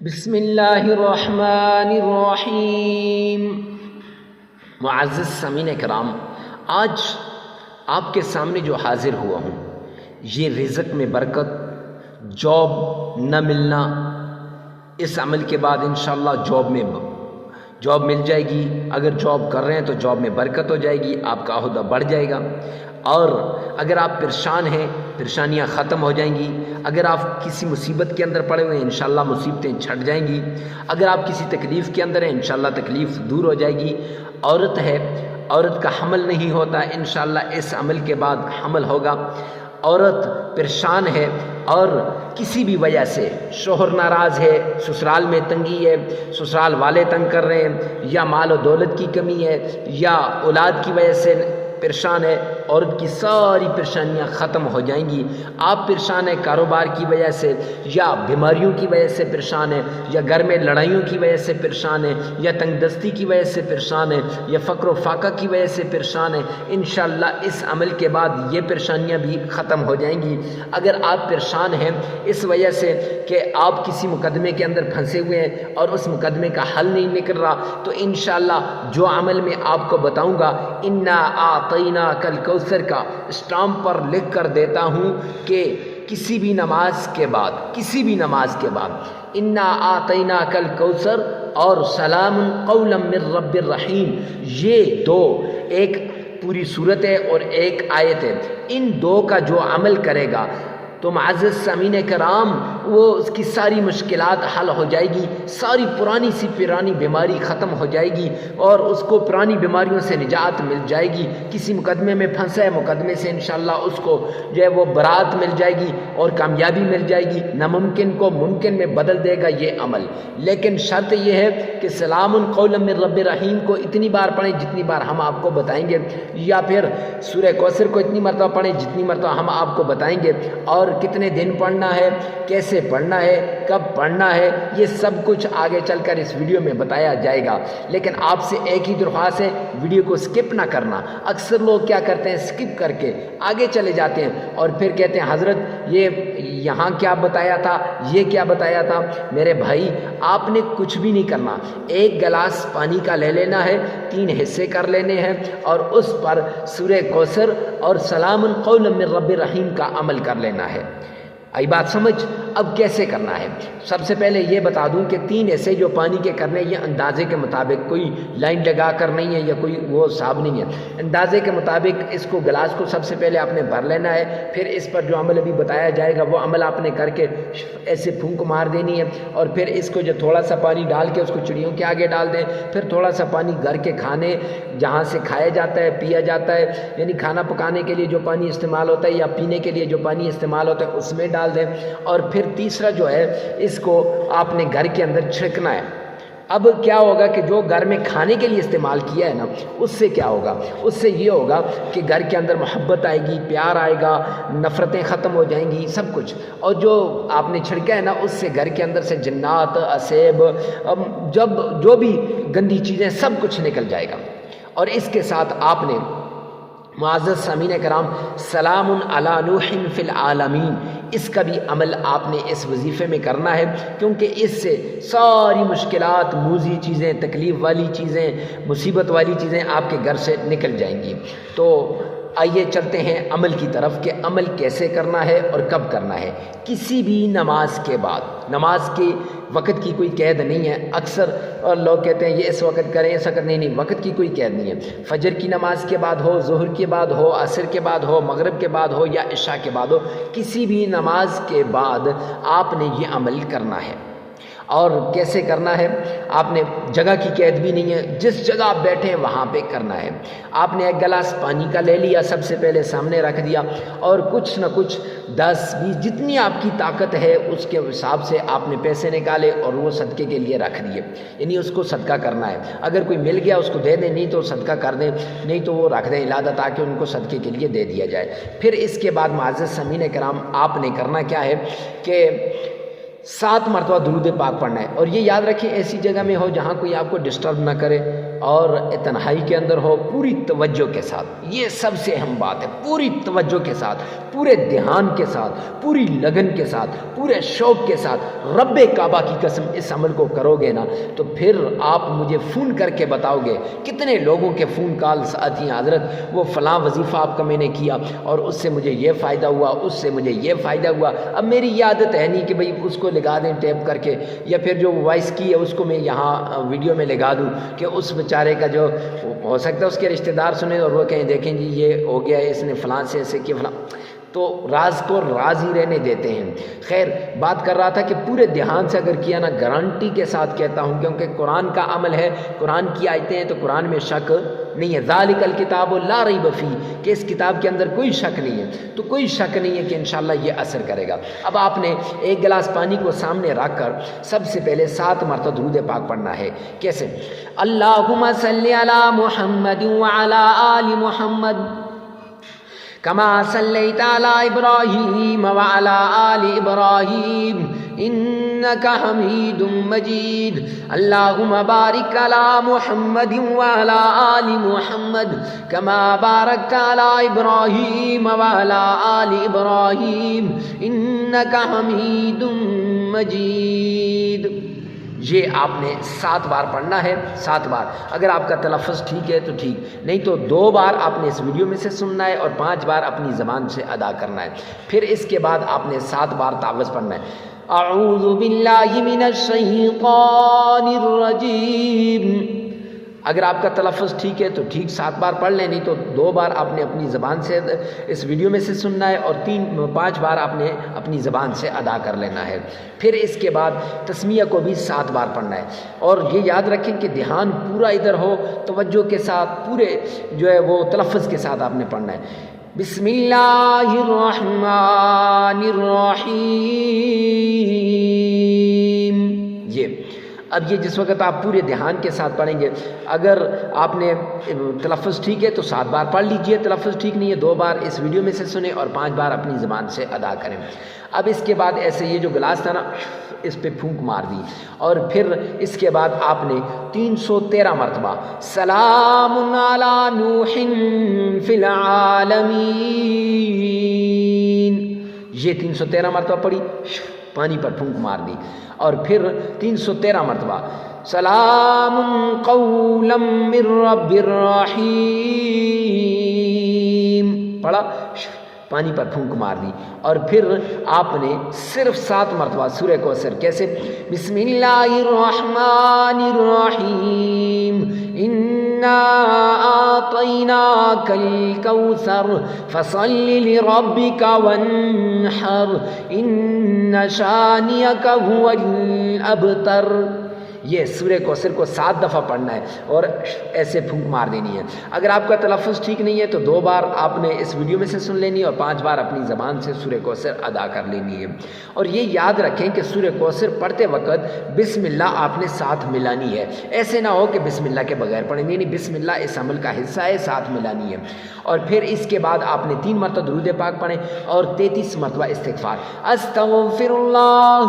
بسم اللہ الرحمن الرحیم۔ معزز سامعین کرام، آج آپ کے سامنے جو حاضر ہوا ہوں، یہ رزق میں برکت، جاب نہ ملنا، اس عمل کے بعد انشاءاللہ جاب مل جائے گی۔ اگر جاب کر رہے ہیں تو جاب میں برکت ہو جائے گی، آپ کا عہدہ بڑھ جائے گا۔ اور اگر آپ پریشان ہیں، پریشانیاں ختم ہو جائیں گی۔ اگر آپ کسی مصیبت کے اندر پڑے ہوئے ہیں، انشاءاللہ مصیبتیں چھٹ جائیں گی۔ اگر آپ کسی تکلیف کے اندر ہیں، انشاءاللہ تکلیف دور ہو جائے گی۔ عورت ہے، عورت کا حمل نہیں ہوتا، انشاءاللہ اس عمل کے بعد حمل ہوگا۔ عورت پریشان ہے اور کسی بھی وجہ سے شوہر ناراض ہے، سسرال میں تنگی ہے، سسرال والے تنگ کر رہے ہیں، یا مال و دولت کی کمی ہے، یا اولاد کی وجہ سے پریشان ہے، عورت کی ساری پریشانیاں ختم ہو جائیں گی۔ آپ پریشان ہیں کاروبار کی وجہ سے، یا بیماریوں کی وجہ سے پریشان ہیں، یا گھر میں لڑائیوں کی وجہ سے پریشان ہیں، یا تنگ دستی کی وجہ سے پریشان ہیں، یا فقر و فاقہ کی وجہ سے پریشان ہیں، انشاءاللہ اس عمل کے بعد یہ پریشانیاں بھی ختم ہو جائیں گی۔ اگر آپ پریشان ہیں اس وجہ سے کہ آپ کسی مقدمے کے اندر پھنسے ہوئے ہیں اور اس مقدمے کا حل نہیں نکل رہا، تو انشاءاللہ جو عمل میں آپ کو بتاؤں گا، انا اعطیناک الکوثر کا اسٹامپ پر لکھ کر دیتا ہوں کہ کسی بھی نماز کے بعد انا اعطیناک الکوثر اور سلام قولا من رب الرحیم، یہ دو، ایک پوری صورت ہے اور ایک آیت ہے، ان دو کا جو عمل کرے گا تو معزز سامعین کرام، وہ اس کی ساری مشکلات حل ہو جائے گی، ساری پرانی بیماری ختم ہو جائے گی، اور اس کو پرانی بیماریوں سے نجات مل جائے گی۔ کسی مقدمے میں پھنسا ہے، مقدمے سے انشاءاللہ اس کو جو ہے وہ برات مل جائے گی اور کامیابی مل جائے گی۔ ناممکن کو ممکن میں بدل دے گا یہ عمل، لیکن شرط یہ ہے کہ سلام قولا من رب الرحیم کو اتنی بار پڑھیں جتنی بار ہم آپ کو بتائیں گے، یا پھر سورہ کوثر کو اتنی مرتبہ پڑھیں جتنی مرتبہ ہم آپ کو بتائیں گے، اور کتنے دن پڑھنا ہے، کیسے پڑھنا ہے، کب پڑھنا ہے، یہ سب کچھ آگے چل کر اس ویڈیو میں بتایا جائے گا۔ لیکن آپ سے ایک ہی درخواست ہے، ویڈیو کو سکپ نہ کرنا۔ اکثر لوگ کیا کرتے ہیں، سکپ کر کے آگے چلے جاتے ہیں اور پھر کہتے ہیں حضرت یہ یہاں کیا بتایا تھا، یہ کیا بتایا تھا۔ میرے بھائی، آپ نے کچھ بھی نہیں کرنا، ایک گلاس پانی کا لے لینا ہے، 3 حصے کر لینے ہیں، اور اس پر سورہ کوثر اور سلام قولا من رب الرحیم کا عمل کر لینا ہے۔ آئی بات سمجھ؟ اب کیسے کرنا ہے؟ سب سے پہلے یہ بتا دوں کہ 3 ایسے جو پانی کے کرنے، یہ اندازے کے مطابق، کوئی لائن لگا کر نہیں ہے یا کوئی وہ حساب نہیں ہے، اندازے کے مطابق اس کو گلاس کو سب سے پہلے آپ نے بھر لینا ہے۔ پھر اس پر جو عمل ابھی بتایا جائے گا وہ عمل آپ نے کر کے ایسے پھونک مار دینی ہے، اور پھر اس کو جو تھوڑا سا پانی ڈال کے اس کو چڑیوں کے آگے ڈال دیں۔ پھر تھوڑا سا پانی گھر کے کھانے جہاں سے کھایا جاتا ہے، پیا جاتا ہے، یعنی کھانا پکانے کے لیے جو پانی استعمال ہوتا ہے یا پینے کے لیے جو پانی استعمال ہوتا ہے اس میں ڈال دیں۔ اور پھر تیسرا جو ہے، اس کو آپ نے گھر کے اندر چھڑکنا ہے۔ اب کیا ہوگا کہ جو گھر میں کھانے کے لیے استعمال کیا ہے نا، اس سے کیا ہوگا، اس سے یہ ہوگا کہ گھر کے اندر محبت آئے گی، پیار آئے گا، نفرتیں ختم ہو جائیں گی، سب کچھ۔ اور جو آپ نے چھڑکا ہے نا، اس سے گھر کے اندر سے جنات، اسیب، جو بھی گندی چیزیں، سب کچھ نکل جائے گا۔ اور اس کے ساتھ آپ نے معزز سامعین کرام، سلام علی نوح فی العالمین، اس کا بھی عمل آپ نے اس وظیفے میں کرنا ہے، کیونکہ اس سے ساری مشکلات، موذی چیزیں، تکلیف والی چیزیں، مصیبت والی چیزیں آپ کے گھر سے نکل جائیں گی۔ تو آئیے چلتے ہیں عمل کی طرف کہ عمل کیسے کرنا ہے اور کب کرنا ہے۔ کسی بھی نماز کے بعد، نماز کے وقت کی کوئی قید نہیں ہے۔ اکثر لوگ کہتے ہیں یہ اس وقت کریں، اس وقت نہیں، وقت کی کوئی قید نہیں ہے۔ فجر کی نماز کے بعد ہو، ظہر کے بعد ہو، عصر کے بعد ہو، مغرب کے بعد ہو، یا عشاء کے بعد ہو، کسی بھی نماز کے بعد آپ نے یہ عمل کرنا ہے۔ اور کیسے کرنا ہے؟ آپ نے جگہ کی قید بھی نہیں ہے، جس جگہ آپ بیٹھے ہیں وہاں پہ کرنا ہے۔ آپ نے ایک گلاس پانی کا لے لیا، سب سے پہلے سامنے رکھ دیا، اور کچھ نہ کچھ 10 20 جتنی آپ کی طاقت ہے اس کے حساب سے آپ نے پیسے نکالے اور وہ صدقے کے لیے رکھ دیے، یعنی اس کو صدقہ کرنا ہے۔ اگر کوئی مل گیا اس کو دے دیں، نہیں تو صدقہ کر دیں، نہیں تو وہ رکھ دیں علادہ، تاکہ ان کو صدقے کے لیے دے دیا جائے۔ پھر اس کے بعد معزز سامعین کرام، آپ نے کرنا کیا ہے کہ 7 مرتبہ درود پاک پڑھنا ہے۔ اور یہ یاد رکھیں ایسی جگہ میں ہو جہاں کوئی آپ کو ڈسٹرب نہ کرے، اور تنہائی کے اندر ہو، پوری توجہ کے ساتھ، یہ سب سے اہم بات ہے، پوری توجہ کے ساتھ، پورے دھیان کے ساتھ، پوری لگن کے ساتھ، پورے شوق کے ساتھ رب کعبہ کی قسم اس عمل کو کرو گے نا، تو پھر آپ مجھے فون کر کے بتاؤ گے، کتنے لوگوں کے فون کالز آتی ہیں، حضرت وہ فلاں وظیفہ آپ کا میں نے کیا اور اس سے مجھے یہ فائدہ ہوا، اس سے مجھے یہ فائدہ ہوا۔ اب میری یہ عادت ہے نہیں کہ بھئی اس کو لگا دیں ٹیپ کر کے، یا پھر جو وائس کی ہے اس کو میں یہاں ویڈیو میں لگا دوں کہ اس بیچارے کا جو ہو سکتا ہے اس کے رشتہ دار سنیں اور وہ کہیں دیکھیں جی یہ ہو گیا اس نے فلاں سے ایسے کیا فلاں، تو راز کو راز ہی رہنے دیتے ہیں۔ خیر بات کر رہا تھا کہ پورے دھیان سے اگر کیا نا، گارنٹی کے ساتھ کہتا ہوں، کیونکہ قرآن کا عمل ہے، قرآن کی آیتیں ہیں تو قرآن میں شک نہیں ہے۔ ذالک الکتاب لا ریب فیہ، کہ اس کتاب کے اندر کوئی شک نہیں ہے، تو کوئی شک نہیں ہے کہ انشاءاللہ یہ اثر کرے گا۔ اب آپ نے ایک گلاس پانی کو سامنے رکھ کر سب سے پہلے 7 مرتبہ درود پاک پڑھنا ہے۔ کیسے؟ اللہم صلی علی محمد وعلی آل محمد کما صلیت علی ابراہیم وعلی آل ابراہیم انک حمید مجید، اللہم بارک علی محمد وعلی آل محمد کما بارکت علی ابراہیم وعلی آل ابراہیم انک حمید مجید۔ یہ آپ نے 7 بار پڑھنا ہے، 7 بار۔ اگر آپ کا تلفظ ٹھیک ہے تو ٹھیک، نہیں تو 2 بار آپ نے اس ویڈیو میں سے سننا ہے اور 5 بار اپنی زبان سے ادا کرنا ہے۔ پھر اس کے بعد آپ نے 7 بار تعوذ پڑھنا ہے۔ اعوذ باللہ من الشیطان الرجیم۔ اگر آپ کا تلفظ ٹھیک ہے تو ٹھیک 7 بار پڑھ لیں، نہیں تو 2 بار آپ نے اپنی زبان سے اس ویڈیو میں سے سننا ہے اور 5 بار آپ نے اپنی زبان سے ادا کر لینا ہے۔ پھر اس کے بعد تسمیہ کو بھی 7 بار پڑھنا ہے، اور یہ یاد رکھیں کہ دھیان پورا ادھر ہو، توجہ کے ساتھ پورے جو ہے وہ تلفظ کے ساتھ آپ نے پڑھنا ہے۔ بسم اللہ الرحمن الرحیم۔ اب یہ جس وقت آپ پورے دھیان کے ساتھ پڑھیں گے، اگر آپ نے تلفظ ٹھیک ہے تو 7 بار پڑھ لیجئے، تلفظ ٹھیک نہیں ہے 2 بار اس ویڈیو میں سے سنیں اور 5 بار اپنی زبان سے ادا کریں۔ اب اس کے بعد ایسے یہ جو گلاس تھا نا، اس پہ پھونک مار دی، اور پھر اس کے بعد آپ نے 313 مرتبہ سلام علی نوح فی العالمین، یہ 313 مرتبہ پڑھی، پانی پر پھونک مار دی، اور پھر 313 مرتبہ سلام قولا من رب الرحیم پڑھا، پانی پر پھونک مار دی، اور پھر آپ نے صرف 7 مرتبہ سورہ کوثر۔ کیسے؟ بسم اللہ الرحمن الرحیم انا اعطیناک الکوثر فصل لربک وانحر ان شانئک هو الابتر۔ یہ سورہ کوثر کو 7 دفعہ پڑھنا ہے اور ایسے پھونک مار دینی ہے۔ اگر آپ کا تلفظ ٹھیک نہیں ہے تو 2 بار آپ نے اس ویڈیو میں سے سن لینی ہے اور 5 بار اپنی زبان سے سورہ کوثر ادا کر لینی ہے۔ اور یہ یاد رکھیں کہ سورہ کوثر پڑھتے وقت بسم اللہ آپ نے ساتھ ملانی ہے، ایسے نہ ہو کہ بسم اللہ کے بغیر پڑھیں، نہیں بسم اللہ اس عمل کا حصہ ہے، ساتھ ملانی ہے۔ اور پھر اس کے بعد آپ نے 3 مرتبہ درود پاک پڑھیں اور 33 مرتبہ استغفار، استغفر اللہ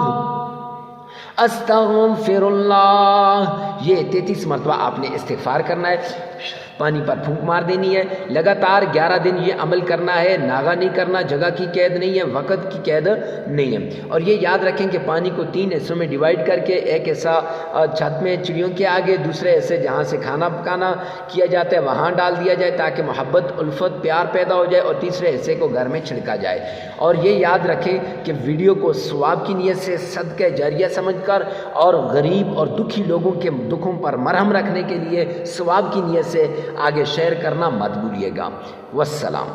استغفر اللہ، یہ 33 مرتبہ آپ نے استغفار کرنا ہے، پانی پر پھونک مار دینی ہے۔ لگاتار 11 دن یہ عمل کرنا ہے، ناغا نہیں کرنا، جگہ کی قید نہیں ہے، وقت کی قید نہیں ہے۔ اور یہ یاد رکھیں کہ پانی کو 3 حصوں میں ڈیوائیڈ کر کے، ایک حصہ چھت میں چڑیوں کے آگے، دوسرے حصے جہاں سے کھانا پکانا کیا جاتا ہے وہاں ڈال دیا جائے تاکہ محبت، الفت، پیار پیدا ہو جائے، اور تیسرے حصے کو گھر میں چھڑکا جائے۔ اور یہ یاد رکھیں کہ ویڈیو کو ثواب کی نیت سے، صدقہ جاریہ سمجھ کر، اور غریب اور دکھی لوگوں کے دکھوں پر مرہم رکھنے کے لیے ثواب کی نیت سے آگے شیئر کرنا مت بھولیے گا۔ والسلام۔